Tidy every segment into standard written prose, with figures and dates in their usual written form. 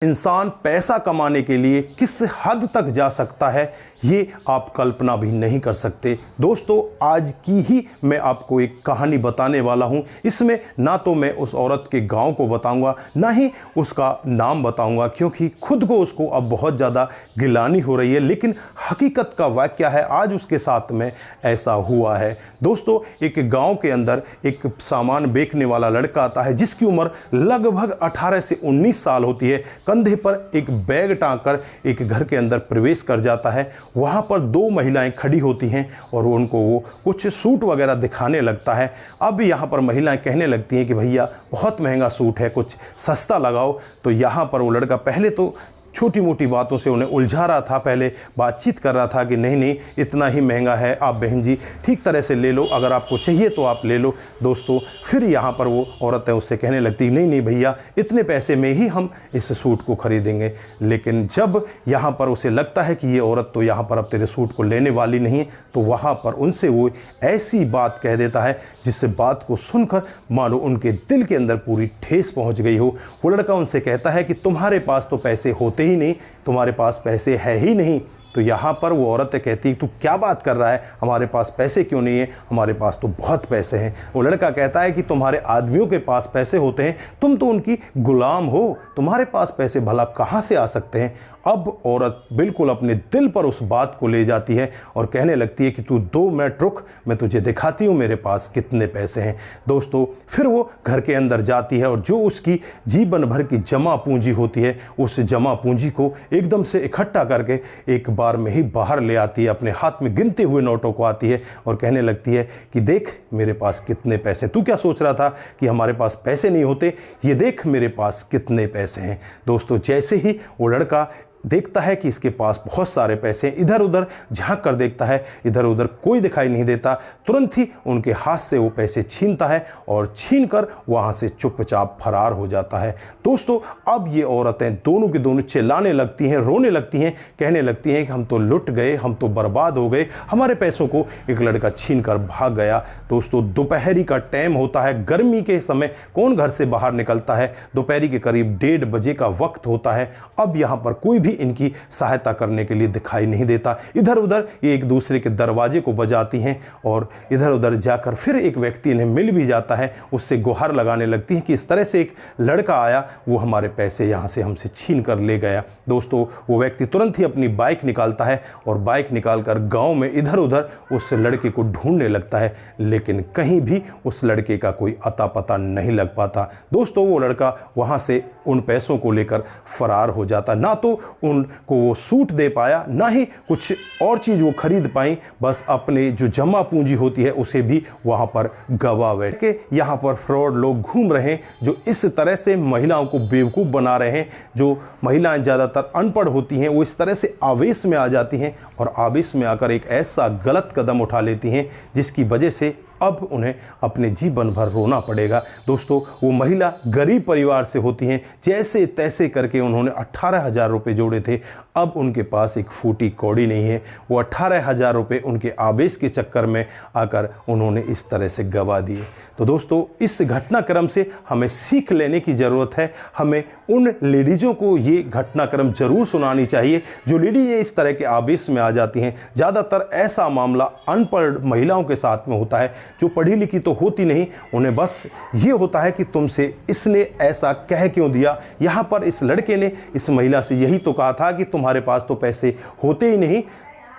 इंसान पैसा कमाने के लिए किस हद तक जा सकता है ये आप कल्पना भी नहीं कर सकते। दोस्तों, आज की ही मैं आपको एक कहानी बताने वाला हूं। इसमें ना तो मैं उस औरत के गांव को बताऊंगा, ना ही उसका नाम बताऊंगा, क्योंकि खुद को उसको अब बहुत ज़्यादा गिलानी हो रही है। लेकिन हकीकत का वाक़या है, आज उसके साथ में ऐसा हुआ है। दोस्तों, एक गाँव के अंदर एक सामान बेचने वाला लड़का आता है जिसकी उम्र लगभग 18 से 19 साल होती है। कंधे पर एक बैग टांगकर एक घर के अंदर प्रवेश कर जाता है। वहाँ पर दो महिलाएं खड़ी होती हैं और उनको वो कुछ सूट वगैरह दिखाने लगता है। अब यहाँ पर महिलाएं कहने लगती हैं कि भैया बहुत महंगा सूट है, कुछ सस्ता लगाओ। तो यहाँ पर वो लड़का पहले तो छोटी मोटी बातों से उन्हें उलझा रहा था, पहले बातचीत कर रहा था कि नहीं नहीं इतना ही महंगा है, आप बहन जी ठीक तरह से ले लो, अगर आपको चाहिए तो आप ले लो। दोस्तों, फिर यहाँ पर वो औरत है उससे कहने लगती नहीं नहीं भैया इतने पैसे में ही हम इस सूट को खरीदेंगे। लेकिन जब यहाँ पर उसे लगता है कि ये औरत तो यहाँ पर अब तेरे सूट को लेने वाली नहीं है, तो वहाँ पर उनसे वो ऐसी बात कह देता है जिससे बात को सुनकर मानो उनके दिल के अंदर पूरी ठेस पहुँच गई हो। वो लड़का उनसे कहता है कि तुम्हारे पास तो पैसे होते ही नहीं, तुम्हारे पास पैसे है ही नहीं। तो यहाँ पर वो औरत कहती है तू क्या बात कर रहा है, हमारे पास पैसे क्यों नहीं है, हमारे पास तो बहुत पैसे हैं। वो लड़का कहता है कि तुम्हारे आदमियों के पास पैसे होते हैं, तुम तो उनकी गुलाम हो, तुम्हारे पास पैसे भला कहाँ से आ सकते हैं। अब औरत बिल्कुल अपने दिल पर उस बात को ले जाती है और कहने लगती है कि तू 2 मिनट रुक, मैं तुझे दिखाती हूँ मेरे पास कितने पैसे हैं। दोस्तों, फिर वो घर के अंदर जाती है और जो उसकी जीवन भर की जमा पूंजी होती है उस जमा पूंजी को एकदम से इकट्ठा करके एक बार में ही बाहर ले आती है, अपने हाथ में गिनते हुए नोटों को आती है और कहने लगती है कि देख मेरे पास कितने पैसे, तू क्या सोच रहा था कि हमारे पास पैसे नहीं होते, ये देख मेरे पास कितने पैसे हैं। दोस्तों, जैसे ही वो लड़का देखता है कि इसके पास बहुत सारे पैसे हैं, इधर उधर झांक कर देखता है, इधर उधर कोई दिखाई नहीं देता, तुरंत ही उनके हाथ से वो पैसे छीनता है और छीनकर वहाँ से चुपचाप फरार हो जाता है। दोस्तों, अब ये औरतें दोनों की दोनों चिल्लाने लगती हैं, रोने लगती हैं, कहने लगती हैं कि हम तो लुट गए, हम तो बर्बाद हो गए, हमारे पैसों को एक लड़का छीन कर भाग गया। दोस्तों, दोपहरी का टाइम होता है, गर्मी के समय कौन घर से बाहर निकलता है, दोपहरी के करीब 1:30 बजे का वक्त होता है। अब यहाँ पर कोई इनकी सहायता करने के लिए दिखाई नहीं देता। इधर उधर ये एक दूसरे के दरवाजे को बजाती हैं और इधर उधर जाकर फिर एक व्यक्ति इन्हें मिल भी जाता है, उससे गुहार लगाने लगती हैं कि इस तरह से एक लड़का आया, वो हमारे पैसे यहाँ से हमसे छीन कर ले गया। दोस्तों, वो व्यक्ति तुरंत ही अपनी बाइक निकालता है और बाइक निकालकर गांव में इधर उधर उस लड़के को ढूंढने लगता है, लेकिन कहीं भी उस लड़के का कोई अता पता नहीं लग पाता। दोस्तों, वो लड़का वहाँ से उन पैसों को लेकर फरार हो जाता। ना तो उनको वो सूट दे पाया, ना ही कुछ और चीज़ वो खरीद पाई, बस अपने जो जमा पूंजी होती है उसे भी वहाँ पर गवा बैठ के यहाँ पर फ्रॉड लोग घूम रहे हैं जो इस तरह से महिलाओं को बेवकूफ़ बना रहे हैं। जो महिलाएं ज़्यादातर अनपढ़ होती हैं वो इस तरह से आवेश में आ जाती हैं और आवेश में आकर एक ऐसा गलत कदम उठा लेती हैं जिसकी वजह से अब उन्हें अपने जीवन भर रोना पड़ेगा। दोस्तों, वो महिला गरीब परिवार से होती हैं, जैसे तैसे करके उन्होंने 18,000 रुपये जोड़े थे, अब उनके पास एक फूटी कौड़ी नहीं है। वो 18,000 रुपये उनके आवेश के चक्कर में आकर उन्होंने इस तरह से गंवा दिए। तो दोस्तों, इस घटनाक्रम से हमें सीख लेने की ज़रूरत है। हमें उन लेडीज़ों को ये घटनाक्रम ज़रूर सुनानी चाहिए जो लेडीज़ें इस तरह के आवेश में आ जाती हैं। ज़्यादातर ऐसा मामला अनपढ़ महिलाओं के साथ में होता है, जो पढ़ी लिखी तो होती नहीं, उन्हें बस ये होता है कि तुमसे इसने ऐसा कह क्यों दिया। यहाँ पर इस लड़के ने इस महिला से यही तो कहा था कि तुम्हारे पास तो पैसे होते ही नहीं,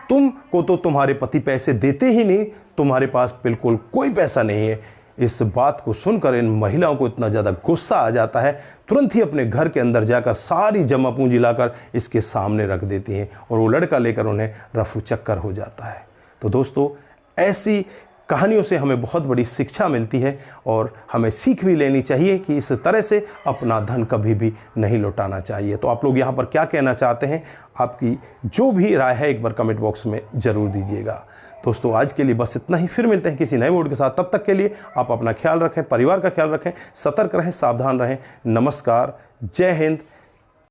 तुमको तो तुम्हारे पति पैसे देते ही नहीं, तुम्हारे पास बिल्कुल कोई पैसा नहीं है। इस बात को सुनकर इन महिलाओं को इतना ज़्यादा गुस्सा आ जाता है, तुरंत ही अपने घर के अंदर जाकर सारी जमा पूंजी लाकर इसके सामने रख देती हैं और वो लड़का लेकर उन्हें रफू चक्कर हो जाता है। तो दोस्तों, ऐसी कहानियों से हमें बहुत बड़ी शिक्षा मिलती है और हमें सीख भी लेनी चाहिए कि इस तरह से अपना धन कभी भी नहीं लौटाना चाहिए। तो आप लोग यहाँ पर क्या कहना चाहते हैं, आपकी जो भी राय है एक बार कमेंट बॉक्स में ज़रूर दीजिएगा। दोस्तों, आज के लिए बस इतना ही, फिर मिलते हैं किसी नए वीडियो के साथ। तब तक के लिए आप अपना ख्याल रखें, परिवार का ख्याल रखें, सतर्क रहें, सावधान रहें। नमस्कार, जय हिंद,